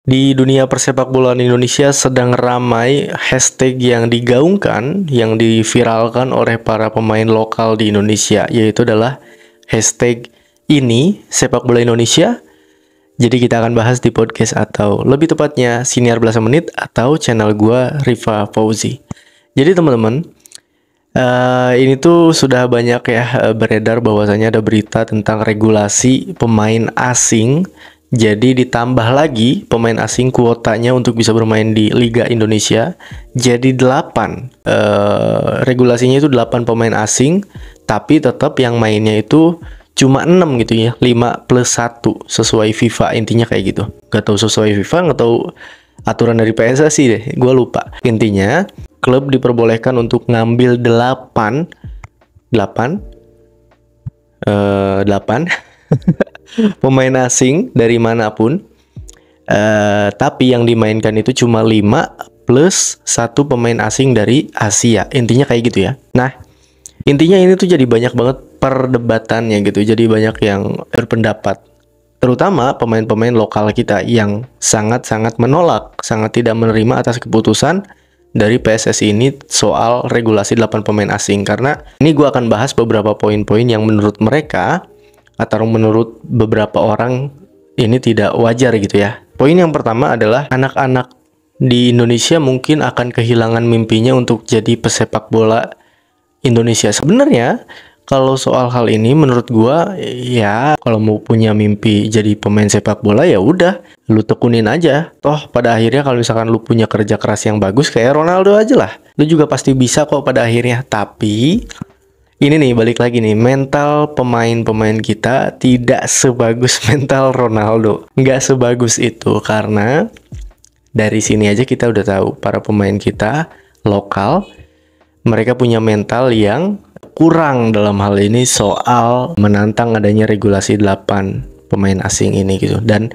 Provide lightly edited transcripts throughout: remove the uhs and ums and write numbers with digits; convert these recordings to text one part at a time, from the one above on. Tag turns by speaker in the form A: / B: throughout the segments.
A: Di dunia persepak bolaan Indonesia sedang ramai hashtag yang digaungkan, yang diviralkan oleh para pemain lokal di Indonesia, yaitu adalah hashtag ini sepak bola Indonesia. Jadi kita akan bahas di podcast atau lebih tepatnya Siniar Belasan Menit atau channel gua Rifa Fauzi. Jadi teman-teman, ini tuh sudah banyak ya beredar bahwasanya ada berita tentang regulasi pemain asing. Jadi ditambah lagi pemain asing kuotanya untuk bisa bermain di Liga Indonesia. Jadi 8. Regulasinya itu 8 pemain asing, tapi tetap yang mainnya itu cuma 6 gitu ya. 5+1 sesuai FIFA, intinya kayak gitu. Gak tahu sesuai FIFA, gak tahu aturan dari PSSI deh, gue lupa. Intinya klub diperbolehkan untuk ngambil 8 pemain asing dari manapun, tapi yang dimainkan itu cuma 5+1 pemain asing dari Asia. Intinya kayak gitu ya. Nah, intinya ini tuh jadi banyak banget perdebatannya gitu. Jadi banyak yang berpendapat, terutama pemain-pemain lokal kita yang sangat-sangat menolak, sangat tidak menerima atas keputusan dari PSSI ini soal regulasi 8 pemain asing. Karena ini gue akan bahas beberapa poin-poin yang menurut mereka atau menurut beberapa orang ini tidak wajar gitu ya. Poin yang pertama adalah anak-anak di Indonesia mungkin akan kehilangan mimpinya untuk jadi pesepak bola Indonesia. Sebenarnya kalau soal hal ini menurut gua ya, kalau mau punya mimpi jadi pemain sepak bola ya udah, lu tekunin aja. Toh pada akhirnya kalau misalkan lu punya kerja keras yang bagus kayak Ronaldo aja lah, lu juga pasti bisa kok pada akhirnya. Tapi ini nih, balik lagi nih, mental pemain-pemain kita tidak sebagus mental Ronaldo. Nggak sebagus itu, karena dari sini aja kita udah tahu para pemain kita lokal, mereka punya mental yang kurang dalam hal ini soal menantang adanya regulasi 8 pemain asing ini gitu. Dan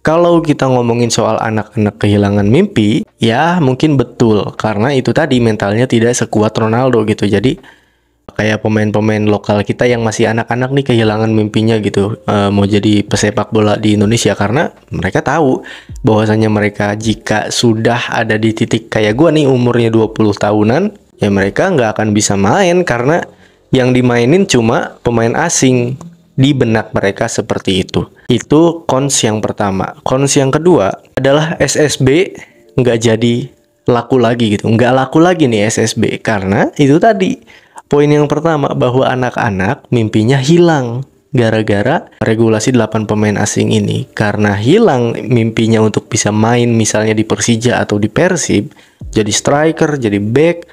A: kalau kita ngomongin soal anak-anak kehilangan mimpi, ya mungkin betul, karena itu tadi mentalnya tidak sekuat Ronaldo gitu. Jadi kayak pemain-pemain lokal kita yang masih anak-anak nih kehilangan mimpinya gitu, mau jadi pesepak bola di Indonesia, karena mereka tahu bahwasanya mereka jika sudah ada di titik kayak gua nih umurnya 20 tahunan, ya mereka nggak akan bisa main karena yang dimainin cuma pemain asing. Di benak mereka seperti itu. Itu cons yang pertama. Cons yang kedua adalah SSB nggak jadi laku lagi gitu. Nggak laku lagi nih SSB karena itu tadi. Poin yang pertama, bahwa anak-anak mimpinya hilang gara-gara regulasi 8 pemain asing ini. Karena hilang mimpinya untuk bisa main misalnya di Persija atau di Persib, jadi striker, jadi back,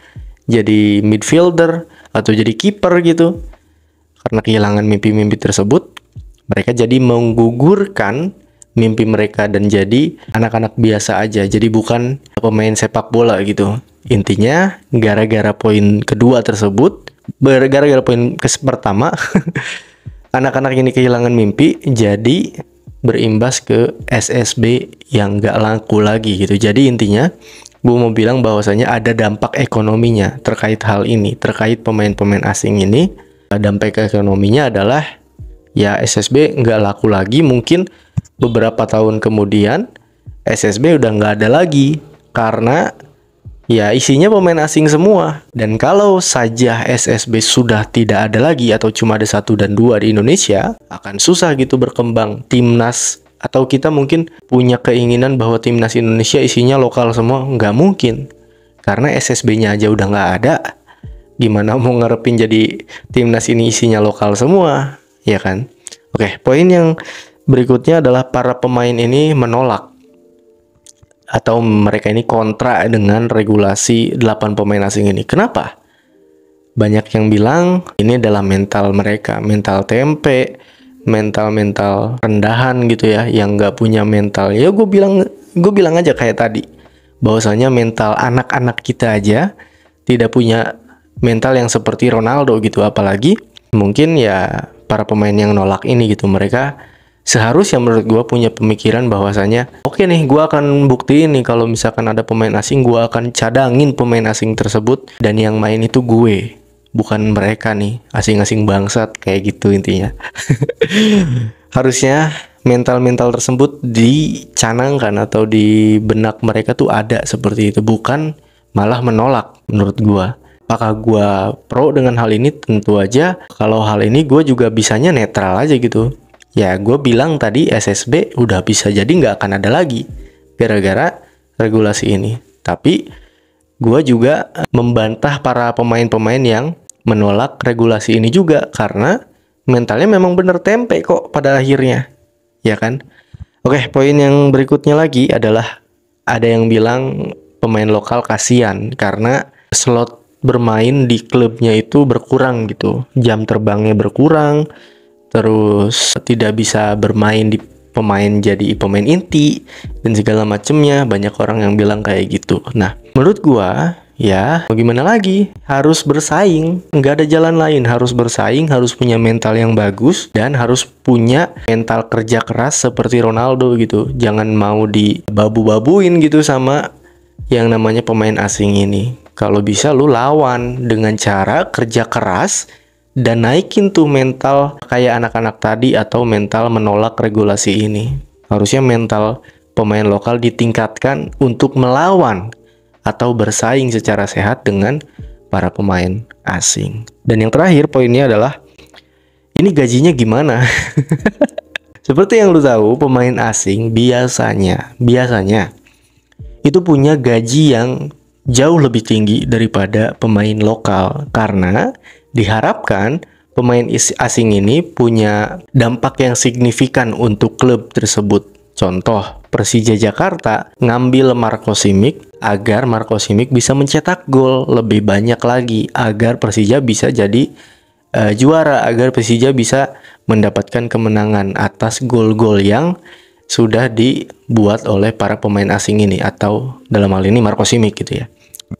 A: jadi midfielder, atau jadi kiper gitu. Karena kehilangan mimpi-mimpi tersebut, mereka jadi menggugurkan mimpi mereka dan jadi anak-anak biasa aja. Jadi bukan pemain sepak bola gitu. Intinya, gara-gara poin kedua tersebut, gara-gara poin pertama, anak-anak ini kehilangan mimpi, jadi berimbas ke SSB yang gak laku lagi gitu. Jadi intinya, gue mau bilang bahwasanya ada dampak ekonominya terkait hal ini, terkait pemain-pemain asing ini. Dampak ekonominya adalah ya SSB nggak laku lagi. Mungkin beberapa tahun kemudian SSB udah nggak ada lagi karena ya isinya pemain asing semua. Dan kalau saja SSB sudah tidak ada lagi atau cuma ada 1 dan 2 di Indonesia, akan susah gitu berkembang timnas. Atau kita mungkin punya keinginan bahwa timnas Indonesia isinya lokal semua, nggak mungkin. Karena SSB-nya aja udah nggak ada, gimana mau ngarepin jadi timnas ini isinya lokal semua, ya kan? Oke, poin yang berikutnya adalah para pemain ini menolak atau mereka ini kontra dengan regulasi 8 pemain asing ini. Kenapa? Banyak yang bilang ini adalah mental mereka, mental tempe, mental rendahan gitu ya, yang nggak punya mental. Ya gue bilang aja kayak tadi, bahwasanya mental anak-anak kita aja tidak punya mental yang seperti Ronaldo gitu. Apalagi mungkin ya para pemain yang nolak ini gitu, mereka seharusnya menurut gue punya pemikiran bahwasanya oke nih, gue akan buktiin nih kalau misalkan ada pemain asing, gue akan cadangin pemain asing tersebut dan yang main itu gue, bukan mereka nih, asing-asing bangsat, kayak gitu intinya. Harusnya mental-mental tersebut dicanangkan atau di benak mereka tuh ada seperti itu, bukan malah menolak menurut gua. Apakah gua pro dengan hal ini? Tentu aja kalau hal ini gua juga bisanya netral aja gitu. Ya gua bilang tadi SSB udah bisa jadi nggak akan ada lagi gara-gara regulasi ini. Tapi gua juga membantah para pemain-pemain yang menolak regulasi ini juga, karena mentalnya memang bener tempe kok pada akhirnya, ya kan? Oke, poin yang berikutnya lagi adalah ada yang bilang pemain lokal kasihan karena slot bermain di klubnya itu berkurang gitu, jam terbangnya berkurang, terus tidak bisa bermain di jadi pemain inti dan segala macemnya. Banyak orang yang bilang kayak gitu. Nah, menurut gua ya bagaimana lagi, harus bersaing, nggak ada jalan lain, harus bersaing, harus punya mental yang bagus, dan harus punya mental kerja keras seperti Ronaldo gitu. Jangan mau dibabu-babuin gitu sama yang namanya pemain asing ini. Kalau bisa lu lawan dengan cara kerja keras dan naikin tuh mental kayak anak-anak tadi, atau mental menolak regulasi ini. Harusnya mental pemain lokal ditingkatkan untuk melawan atau bersaing secara sehat dengan para pemain asing. Dan yang terakhir poinnya adalah ini gajinya gimana? Seperti yang lu tahu, pemain asing biasanya itu punya gaji yang jauh lebih tinggi daripada pemain lokal, karena diharapkan pemain asing ini punya dampak yang signifikan untuk klub tersebut. Contoh, Persija Jakarta ngambil Marco Simic agar Marco Simic bisa mencetak gol lebih banyak lagi, agar Persija bisa jadi juara, agar Persija bisa mendapatkan kemenangan atas gol-gol yang sudah dibuat oleh para pemain asing ini, atau dalam hal ini Marco Simic gitu ya.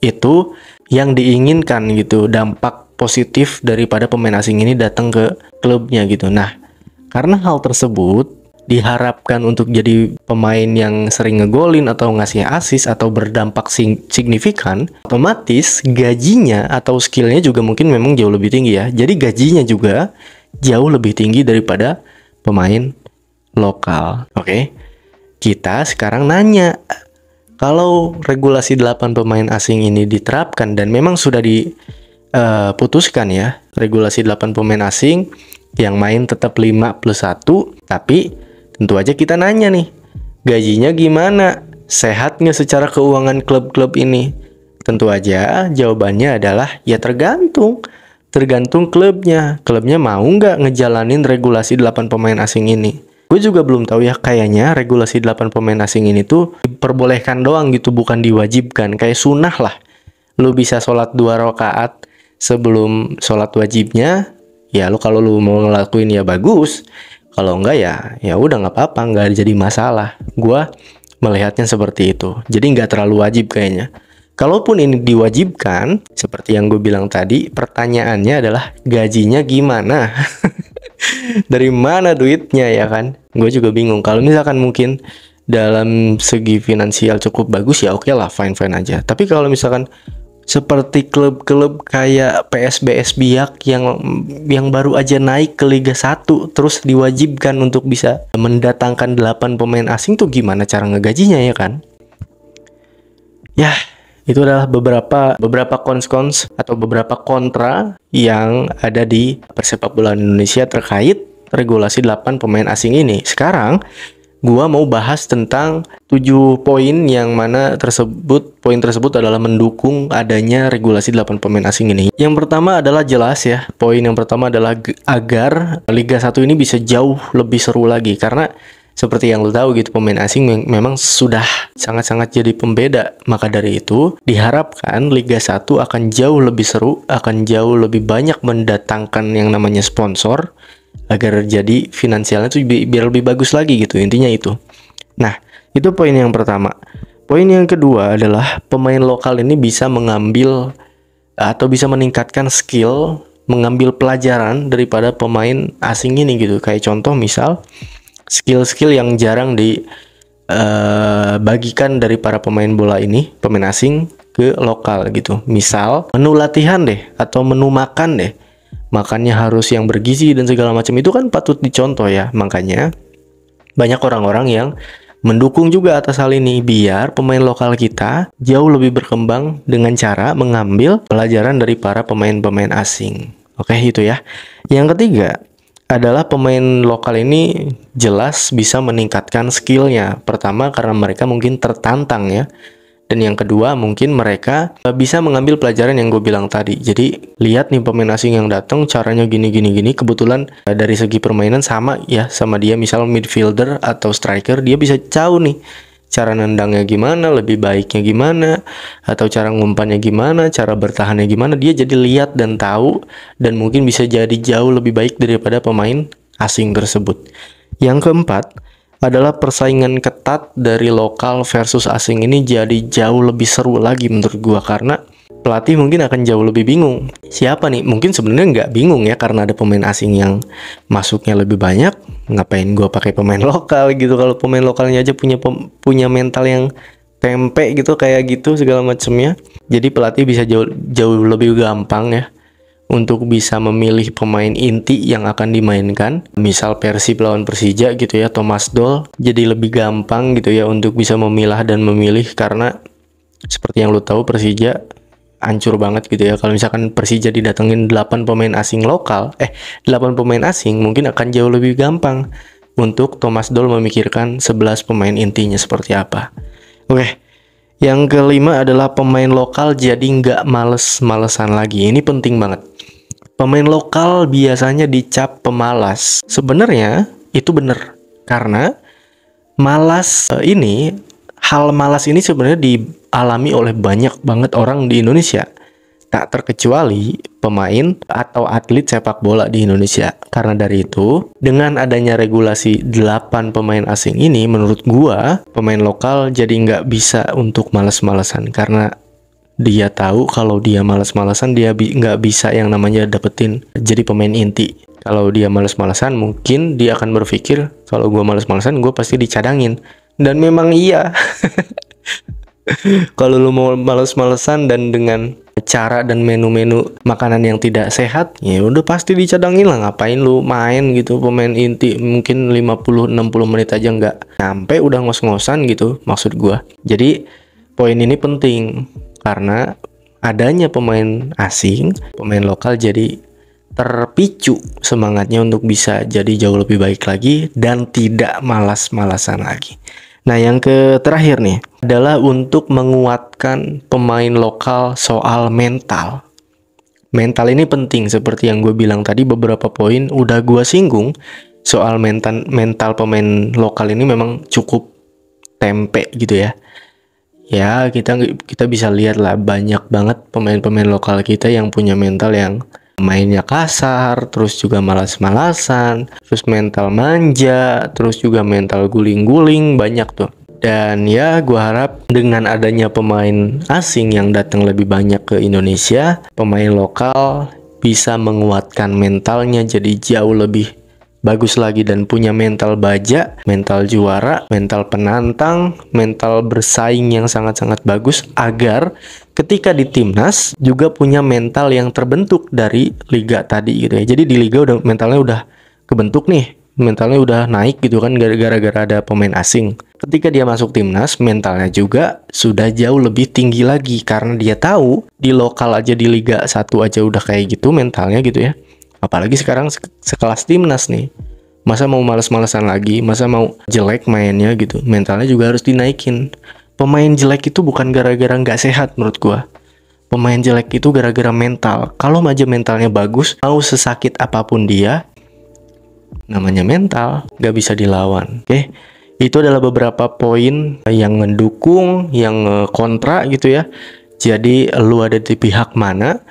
A: Itu yang diinginkan gitu, dampak positif daripada pemain asing ini datang ke klubnya gitu. Nah, karena hal tersebut diharapkan untuk jadi pemain yang sering ngegolin atau ngasih assist atau berdampak signifikan, otomatis gajinya atau skillnya juga mungkin memang jauh lebih tinggi ya. Jadi gajinya juga jauh lebih tinggi daripada pemain lokal. Oke, kita sekarang nanya, kalau regulasi 8 pemain asing ini diterapkan dan memang sudah diputuskan ya, regulasi 8 pemain asing yang main tetap 5+1, tapi tentu aja kita nanya nih, gajinya gimana? Sehat nggak secara keuangan klub-klub ini? Tentu aja jawabannya adalah ya tergantung klubnya. Klubnya mau nggak ngejalanin regulasi 8 pemain asing ini? Gue juga belum tahu ya, kayaknya regulasi 8 pemain asing ini tuh diperbolehkan doang gitu, bukan diwajibkan. Kayak sunnah lah. Lu bisa sholat 2 rakaat sebelum sholat wajibnya, ya lu kalau lu mau ngelakuin ya bagus. Kalau enggak ya udah nggak apa-apa, nggak jadi masalah. Gua melihatnya seperti itu. Jadi nggak terlalu wajib kayaknya. Kalaupun ini diwajibkan, seperti yang gue bilang tadi, pertanyaannya adalah gajinya gimana? Dari mana duitnya ya kan? Gue juga bingung. Kalau misalkan mungkin dalam segi finansial cukup bagus ya oke lah, fine-fine aja. Tapi kalau misalkan seperti klub-klub kayak PSBS Biak yang baru aja naik ke Liga 1 terus diwajibkan untuk bisa mendatangkan 8 pemain asing tuh gimana cara ngegajinya ya kan? Ya, itu adalah beberapa kons atau beberapa kontra yang ada di persepak bola Indonesia terkait regulasi 8 pemain asing ini. Sekarang gua mau bahas tentang 7 poin yang mana poin tersebut adalah mendukung adanya regulasi 8 pemain asing ini. Yang pertama adalah jelas ya. Poin yang pertama adalah agar Liga 1 ini bisa jauh lebih seru lagi, karena seperti yang lo tahu gitu, pemain asing memang sudah sangat-sangat jadi pembeda. Maka dari itu diharapkan Liga 1 akan jauh lebih seru, akan jauh lebih banyak mendatangkan yang namanya sponsor, agar jadi finansialnya tuh biar lebih bagus lagi gitu, intinya itu. Nah, itu poin yang pertama. Poin yang kedua adalah pemain lokal ini bisa mengambil atau bisa meningkatkan skill, mengambil pelajaran daripada pemain asing ini gitu. Kayak contoh misal skill-skill yang jarang dibagikan dari para pemain bola ini, pemain asing ke lokal gitu. Misal menu latihan deh, atau menu makan deh, makannya harus yang bergizi dan segala macam, itu kan patut dicontoh ya. Makanya banyak orang-orang yang mendukung juga atas hal ini biar pemain lokal kita jauh lebih berkembang dengan cara mengambil pelajaran dari para pemain-pemain asing. Oke, itu ya. Yang ketiga adalah pemain lokal ini jelas bisa meningkatkan skillnya. Pertama karena mereka mungkin tertantang ya. Dan yang kedua mungkin mereka bisa mengambil pelajaran yang gue bilang tadi. Jadi lihat nih pemain asing yang datang caranya gini. Kebetulan dari segi permainan sama ya sama dia. Misal midfielder atau striker, dia bisa tahu nih cara nendangnya gimana, lebih baiknya gimana, atau cara ngumpannya gimana, cara bertahannya gimana. Dia jadi lihat dan tahu dan mungkin bisa jadi jauh lebih baik daripada pemain asing tersebut. Yang keempat adalah persaingan ketat dari lokal versus asing ini jadi jauh lebih seru lagi menurut gua, karena pelatih mungkin akan jauh lebih bingung siapa nih. Mungkin sebenarnya nggak bingung ya karena ada pemain asing yang masuknya lebih banyak, ngapain gua pakai pemain lokal gitu kalau pemain lokalnya aja punya mental yang tempe gitu kayak gitu segala macamnya. Jadi pelatih bisa jauh lebih gampang ya untuk bisa memilih pemain inti yang akan dimainkan. Misal Persib lawan Persija gitu ya, Thomas Doll, jadi lebih gampang gitu ya untuk bisa memilah dan memilih, karena seperti yang lu tahu Persija hancur banget gitu ya. Kalau misalkan Persija didatengin 8 pemain asing lokal, 8 pemain asing, mungkin akan jauh lebih gampang untuk Thomas Doll memikirkan 11 pemain intinya seperti apa. Oke. Yang kelima adalah pemain lokal jadi nggak males-malesan lagi. Ini penting banget. Pemain lokal biasanya dicap pemalas. Sebenarnya itu benar. Karena hal malas ini sebenarnya dialami oleh banyak banget orang di Indonesia. Tak terkecuali pemain atau atlet sepak bola di Indonesia. Karena dari itu, dengan adanya regulasi 8 pemain asing ini, menurut gua, pemain lokal jadi nggak bisa untuk males-malesan. Karena dia tahu kalau dia males-malesan, dia nggak bisa yang namanya dapetin jadi pemain inti. Kalau dia males-malesan, mungkin dia akan berpikir, kalau gua males-malesan, gua pasti dicadangin. Dan memang iya. Kalau lu mau males-malesan dan dengan cara dan menu-menu makanan yang tidak sehat, ya udah pasti dicadangin lah. Ngapain lu main gitu pemain inti mungkin 50-60 menit aja nggak nyampe udah ngos-ngosan gitu maksud gua. Jadi poin ini penting karena adanya pemain asing, pemain lokal jadi terpicu semangatnya untuk bisa jadi jauh lebih baik lagi dan tidak malas-malasan lagi. Nah, yang terakhir nih adalah untuk menguatkan pemain lokal soal mental. Mental ini penting, seperti yang gue bilang tadi, beberapa poin udah gue singgung. Soal mental pemain lokal ini memang cukup tempe gitu ya. Ya, kita bisa lihat lah banyak banget pemain-pemain lokal kita yang punya mental yang mainnya kasar, terus juga malas-malasan, terus mental manja, terus juga mental guling-guling, banyak tuh. Dan ya gue harap dengan adanya pemain asing yang datang lebih banyak ke Indonesia, pemain lokal bisa menguatkan mentalnya jadi jauh lebih bagus lagi dan punya mental baja, mental juara, mental penantang, mental bersaing yang sangat-sangat bagus, agar ketika di timnas juga punya mental yang terbentuk dari liga tadi gitu ya. Jadi di liga mentalnya udah kebentuk nih, mentalnya udah naik gitu kan gara-gara ada pemain asing. Ketika dia masuk timnas, mentalnya juga sudah jauh lebih tinggi lagi karena dia tahu di lokal aja di Liga 1 aja udah kayak gitu mentalnya gitu ya. Apalagi sekarang sekelas timnas nih. Masa mau males-malesan lagi, masa mau jelek mainnya gitu. Mentalnya juga harus dinaikin. Pemain jelek itu bukan gara-gara nggak sehat menurut gua. Pemain jelek itu gara-gara mental. Kalau aja mentalnya bagus, mau sesakit apapun dia, namanya mental, nggak bisa dilawan. Oke, itu adalah beberapa poin yang mendukung, yang kontra gitu ya. Jadi lu ada di pihak mana?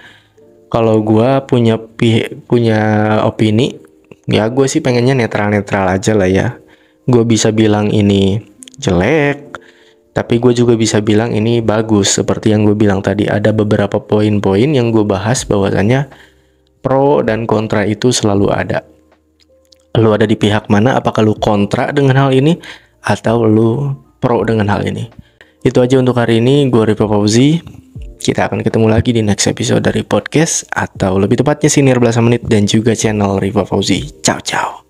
A: Kalau gue punya opini, ya gue sih pengennya netral-netral aja lah ya. Gue bisa bilang ini jelek, tapi gue juga bisa bilang ini bagus. Seperti yang gue bilang tadi, ada beberapa poin-poin yang gue bahas bahwasannya pro dan kontra itu selalu ada. Lu ada di pihak mana? Apakah lu kontra dengan hal ini atau lu pro dengan hal ini? Itu aja untuk hari ini. Gue Rifa Fauzi. Kita akan ketemu lagi di next episode dari podcast, atau lebih tepatnya Siniar Belasan Menit, dan juga channel Rifa Fauzi. Ciao ciao.